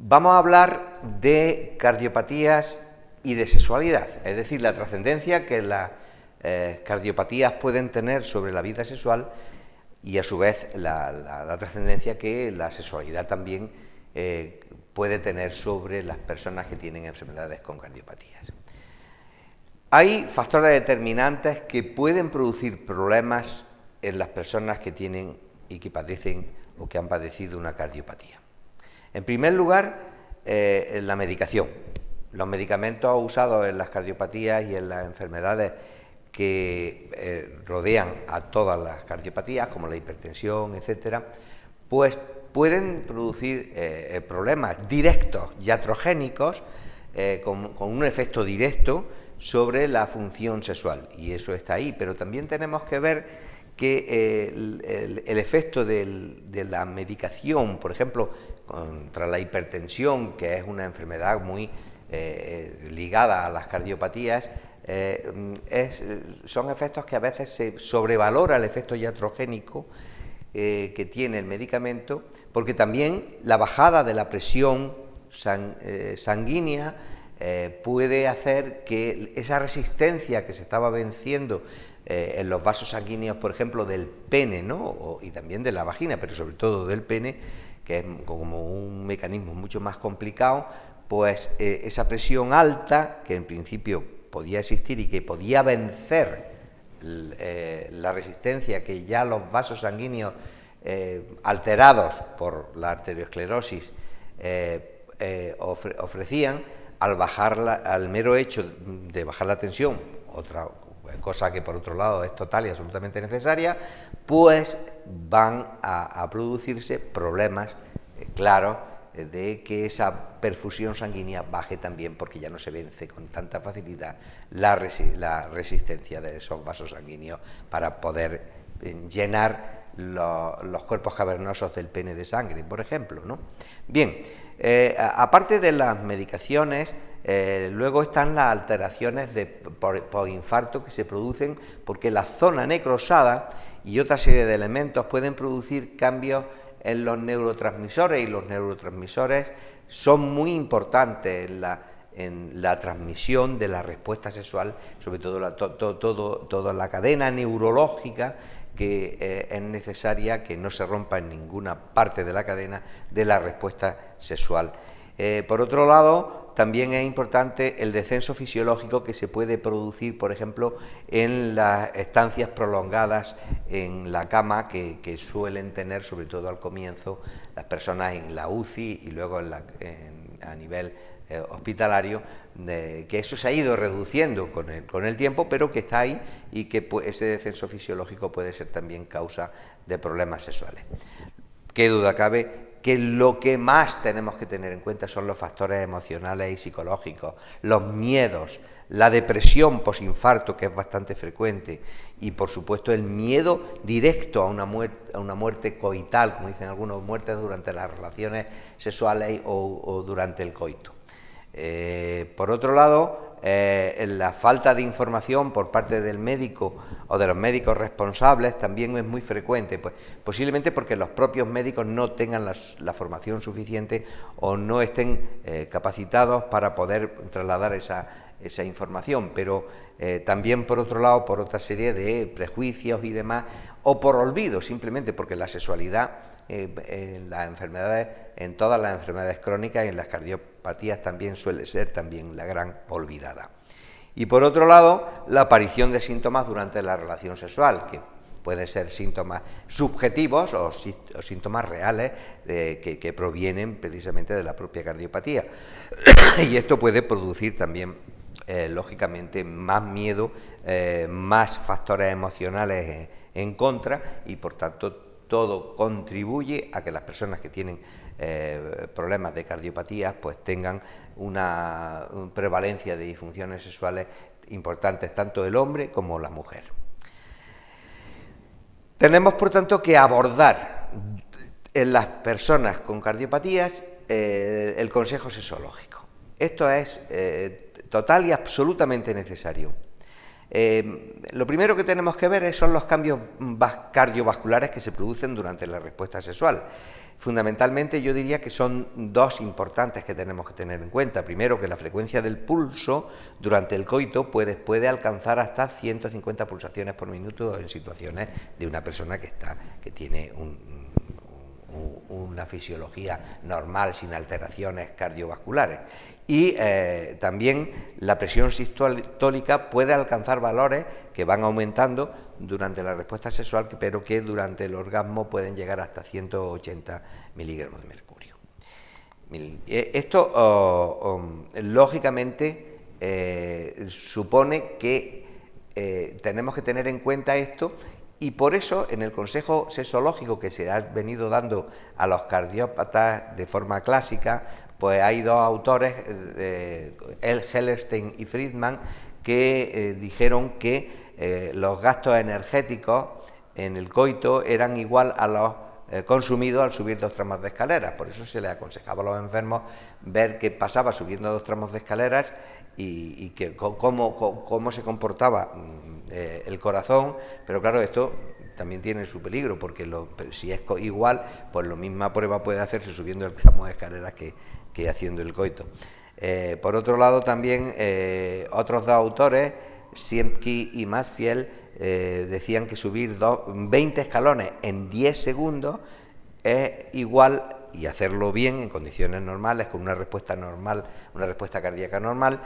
Vamos a hablar de cardiopatías y de sexualidad, es decir, la trascendencia que las cardiopatías pueden tener sobre la vida sexual y a su vez la trascendencia que la sexualidad también puede tener sobre las personas que tienen enfermedades con cardiopatías. Hay factores determinantes que pueden producir problemas en las personas que tienen y que padecen o que han padecido una cardiopatía. En primer lugar, la medicación. Los medicamentos usados en las cardiopatías y en las enfermedades que rodean a todas las cardiopatías, como la hipertensión, etcétera, pues pueden producir problemas directos iatrogénicos con un efecto directo sobre la función sexual, y eso está ahí, pero también tenemos que ver que el efecto de la medicación, por ejemplo, contra la hipertensión, que es una enfermedad muy ligada a las cardiopatías, son efectos que a veces se sobrevalora el efecto iatrogénico que tiene el medicamento, porque también la bajada de la presión sanguínea puede hacer que esa resistencia que se estaba venciendo en los vasos sanguíneos, por ejemplo, del pene, ¿no? Y también de la vagina, pero sobre todo del pene, que es como un mecanismo mucho más complicado, pues esa presión alta, que en principio podía existir y que podía vencer la resistencia que ya los vasos sanguíneos alterados por la arteriosclerosis ofrecían, al mero hecho de bajar la tensión, otra cosa que por otro lado es total y absolutamente necesaria, pues van a producirse problemas claros de que esa perfusión sanguínea baje también, porque ya no se vence con tanta facilidad la resistencia de esos vasos sanguíneos para poder llenar los cuerpos cavernosos del pene de sangre, por ejemplo, ¿no? Bien, aparte de las medicaciones, luego están las alteraciones por infarto que se producen porque la zona necrosada y otra serie de elementos pueden producir cambios en los neurotransmisores, y los neurotransmisores son muy importantes en la transmisión de la respuesta sexual, sobre todo toda la cadena neurológica que es necesaria que no se rompa en ninguna parte de la cadena de la respuesta sexual. Por otro lado, también es importante el descenso fisiológico que se puede producir, por ejemplo, en las estancias prolongadas en la cama que suelen tener, sobre todo al comienzo, las personas en la UCI y luego a nivel hospitalario, que eso se ha ido reduciendo con el tiempo, pero que está ahí y que ese descenso fisiológico puede ser también causa de problemas sexuales. Qué duda cabe que lo que más tenemos que tener en cuenta son los factores emocionales y psicológicos, los miedos, la depresión posinfarto, que es bastante frecuente, y por supuesto el miedo directo a una muerte coital, como dicen algunos, muertes durante las relaciones sexuales o durante el coito. Por otro lado, la falta de información por parte del médico o de los médicos responsables también es muy frecuente, pues posiblemente porque los propios médicos no tengan la formación suficiente o no estén capacitados para poder trasladar esa información, pero también por otro lado por otra serie de prejuicios y demás, o por olvido, simplemente porque la sexualidad en las enfermedades, en todas las enfermedades crónicas y en las cardiopatías también suele ser también la gran olvidada. Y por otro lado, la aparición de síntomas durante la relación sexual, que pueden ser síntomas subjetivos o síntomas reales que provienen precisamente de la propia cardiopatía. Y esto puede producir también, lógicamente, más miedo, más factores emocionales en contra, y por tanto todo contribuye a que las personas que tienen problemas de cardiopatías pues tengan una prevalencia de disfunciones sexuales importantes, tanto el hombre como la mujer. Tenemos, por tanto, que abordar en las personas con cardiopatías el consejo sexológico. Esto es total y absolutamente necesario. Lo primero que tenemos que ver son los cambios cardiovasculares que se producen durante la respuesta sexual. Fundamentalmente yo diría que son dos importantes que tenemos que tener en cuenta. Primero, que la frecuencia del pulso durante el coito puede alcanzar hasta 150 pulsaciones por minuto en situaciones de una persona que tiene una fisiología normal, sin alteraciones cardiovasculares. Y también la presión sistólica puede alcanzar valores que van aumentando durante la respuesta sexual, pero que durante el orgasmo pueden llegar hasta 180 miligramos de mercurio. Esto, lógicamente, supone que tenemos que tener en cuenta esto, y por eso en el consejo sexológico que se ha venido dando a los cardiópatas de forma clásica, pues hay dos autores, Hellerstein y Friedman, que dijeron que los gastos energéticos en el coito eran igual a los consumidos al subir 2 tramos de escaleras. Por eso se les aconsejaba a los enfermos ver qué pasaba subiendo 2 tramos de escaleras y que cómo se comportaba el corazón. Pero claro, esto también tiene su peligro, porque si es igual, pues la misma prueba puede hacerse subiendo el tramo de escaleras que haciendo el coito. Por otro lado, también otros dos autores, Siemski y Mansfield, decían que subir 20 escalones en 10 segundos es igual, y hacerlo bien en condiciones normales, con una respuesta normal, una respuesta cardíaca normal,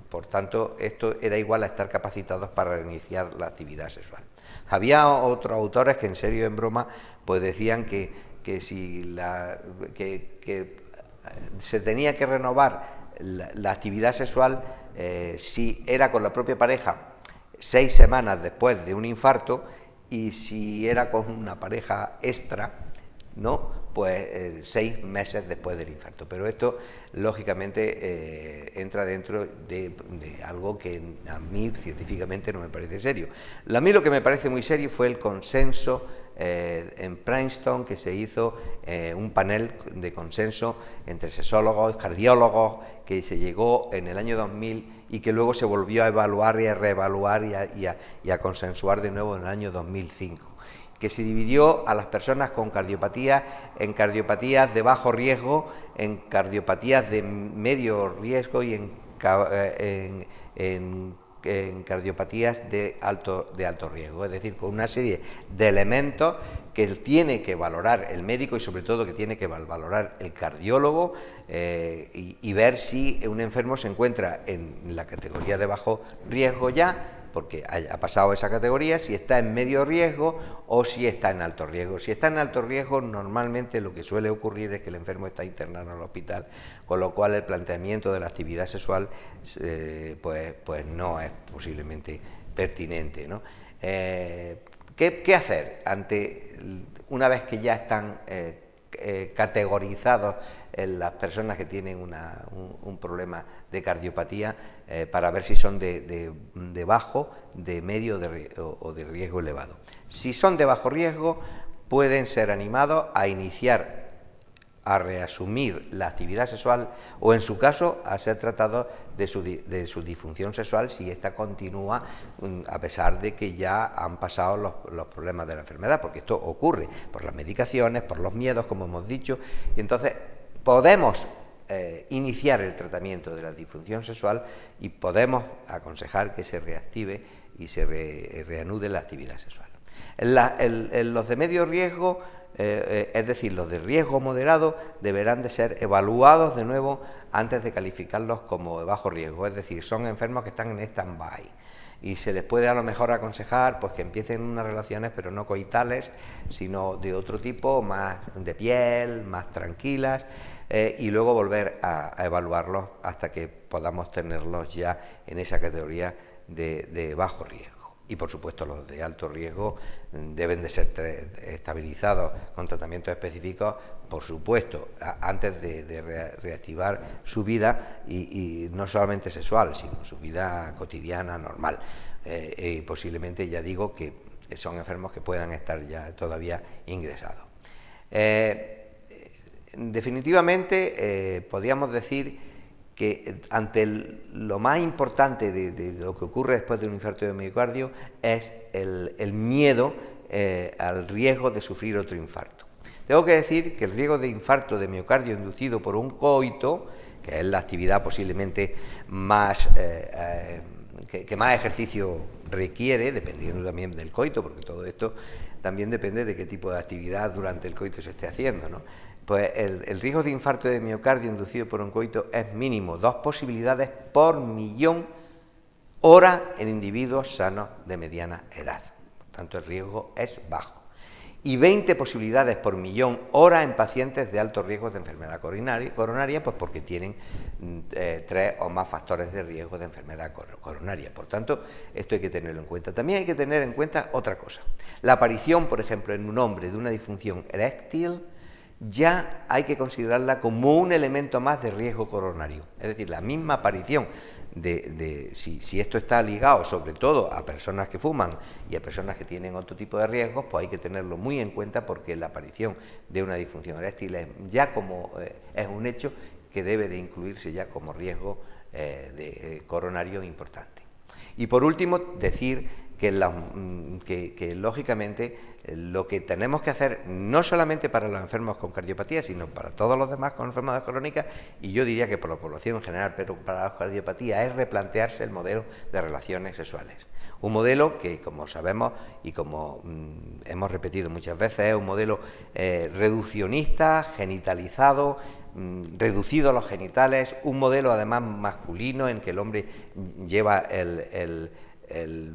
por tanto, esto era igual a estar capacitados para reiniciar la actividad sexual. Había otros autores que, en serio, en broma, pues decían que se tenía que renovar la actividad sexual si era con la propia pareja 6 semanas después de un infarto, y si era con una pareja extra, ¿no?, pues 6 meses después del infarto. Pero esto, lógicamente, entra dentro de algo que a mí científicamente no me parece serio. A mí lo que me parece muy serio fue el consenso en Princeton, que se hizo un panel de consenso entre sexólogos, cardiólogos, que se llegó en el año 2000 y que luego se volvió a evaluar y a reevaluar y a consensuar de nuevo en el año 2005. Que se dividió a las personas con cardiopatía en cardiopatías de bajo riesgo, en cardiopatías de medio riesgo y en cardiopatías de alto riesgo, es decir, con una serie de elementos que tiene que valorar el médico y sobre todo que tiene que valorar el cardiólogo, y ver si un enfermo se encuentra en la categoría de bajo riesgo ya, porque ha pasado esa categoría, si está en medio riesgo o si está en alto riesgo. Si está en alto riesgo, normalmente lo que suele ocurrir es que el enfermo está internado en el hospital, con lo cual el planteamiento de la actividad sexual pues no es posiblemente pertinente, ¿no? ¿Qué hacer una vez que ya están categorizados las personas que tienen un problema de cardiopatía, para ver si son de bajo, de medio o de riesgo elevado? Si son de bajo riesgo, pueden ser animados a reasumir la actividad sexual, o en su caso a ser tratados de su disfunción sexual si ésta continúa a pesar de que ya han pasado los problemas de la enfermedad, porque esto ocurre por las medicaciones, por los miedos, como hemos dicho, y entonces podemos iniciar el tratamiento de la disfunción sexual y podemos aconsejar que se reactive y se reanude la actividad sexual. En los de medio riesgo, es decir, los de riesgo moderado, deberán de ser evaluados de nuevo antes de calificarlos como de bajo riesgo, es decir, son enfermos que están en stand-by, y se les puede a lo mejor aconsejar pues que empiecen unas relaciones, pero no coitales, sino de otro tipo, más de piel, más tranquilas, y luego volver a evaluarlos hasta que podamos tenerlos ya en esa categoría de bajo riesgo. Y por supuesto los de alto riesgo deben de ser estabilizados con tratamientos específicos, por supuesto, antes de reactivar su vida, y no solamente sexual, sino su vida cotidiana normal. Posiblemente, ya digo, que son enfermos que puedan estar ya todavía ingresados. Definitivamente, podríamos decir que ante lo más importante de lo que ocurre después de un infarto de miocardio es el miedo al riesgo de sufrir otro infarto. Tengo que decir que el riesgo de infarto de miocardio inducido por un coito, que es la actividad posiblemente más que más ejercicio requiere, dependiendo también del coito, porque todo esto también depende de qué tipo de actividad durante el coito se esté haciendo, ¿no? Pues el riesgo de infarto de miocardio inducido por un coito es mínimo, 2 posibilidades por millón hora en individuos sanos de mediana edad. Por tanto, el riesgo es bajo. Y 20 posibilidades por millón hora en pacientes de alto riesgo de enfermedad coronaria, pues porque tienen 3 o más factores de riesgo de enfermedad coronaria. Por tanto, esto hay que tenerlo en cuenta. También hay que tener en cuenta otra cosa. La aparición, por ejemplo, en un hombre de una disfunción eréctil, ya hay que considerarla como un elemento más de riesgo coronario. Es decir, la misma aparición si esto está ligado sobre todo a personas que fuman y a personas que tienen otro tipo de riesgos, pues hay que tenerlo muy en cuenta, porque la aparición de una disfunción eréctil es un hecho que debe de incluirse ya como riesgo coronario importante. Y por último, decir que lógicamente lo que tenemos que hacer, no solamente para los enfermos con cardiopatía, sino para todos los demás con enfermedades crónicas, y yo diría que por la población en general, pero para la cardiopatía, es replantearse el modelo de relaciones sexuales. Un modelo que, como sabemos y como hemos repetido muchas veces, es un modelo reduccionista, genitalizado, reducido a los genitales, un modelo además masculino en que el hombre lleva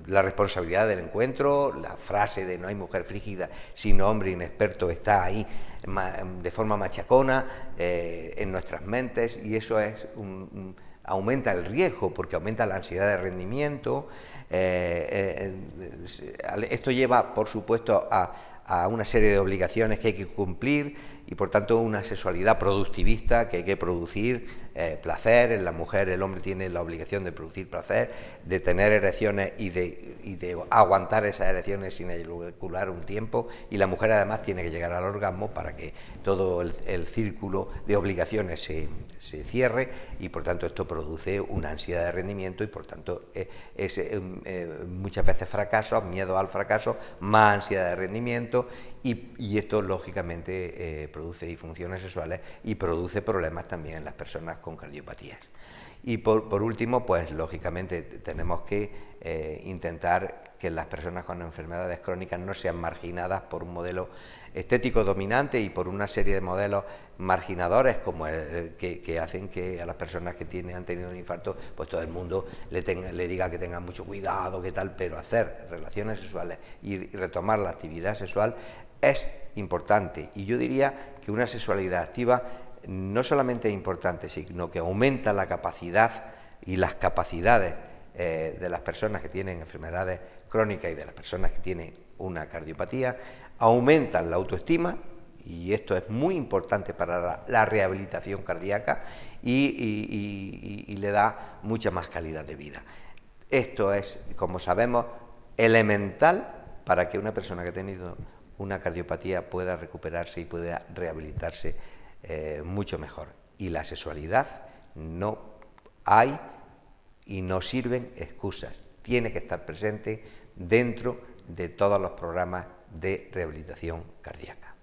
la responsabilidad del encuentro. La frase de no hay mujer frígida sino hombre inexperto está ahí de forma machacona en nuestras mentes, y eso aumenta el riesgo, porque aumenta la ansiedad de rendimiento. Esto lleva, por supuesto, a una serie de obligaciones que hay que cumplir, y por tanto una sexualidad productivista, que hay que producir placer. En la mujer, el hombre tiene la obligación de producir placer, de tener erecciones y de aguantar esas erecciones sin eyacular un tiempo, y la mujer además tiene que llegar al orgasmo para que todo el círculo de obligaciones se cierre, y por tanto esto produce una ansiedad de rendimiento, y por tanto muchas veces fracaso, miedo al fracaso, más ansiedad de rendimiento, y esto lógicamente produce disfunciones sexuales y produce problemas también en las personas con cardiopatías. Y por último, pues lógicamente tenemos que intentar que las personas con enfermedades crónicas no sean marginadas por un modelo estético dominante y por una serie de modelos marginadores como que hacen que a las personas que han tenido un infarto, pues todo el mundo le diga que tengan mucho cuidado, que tal, pero hacer relaciones sexuales y retomar la actividad sexual es importante. Y yo diría que una sexualidad activa no solamente es importante, sino que aumenta la capacidad y las capacidades de las personas que tienen enfermedades crónicas y de las personas que tienen una cardiopatía, aumentan la autoestima, y esto es muy importante para la rehabilitación cardíaca, y le da mucha más calidad de vida. Esto es, como sabemos, elemental para que una persona que ha tenido una cardiopatía pueda recuperarse y pueda rehabilitarse mucho mejor. Y la sexualidad no hay y no sirven excusas. Tiene que estar presente dentro de todos los programas de rehabilitación cardíaca.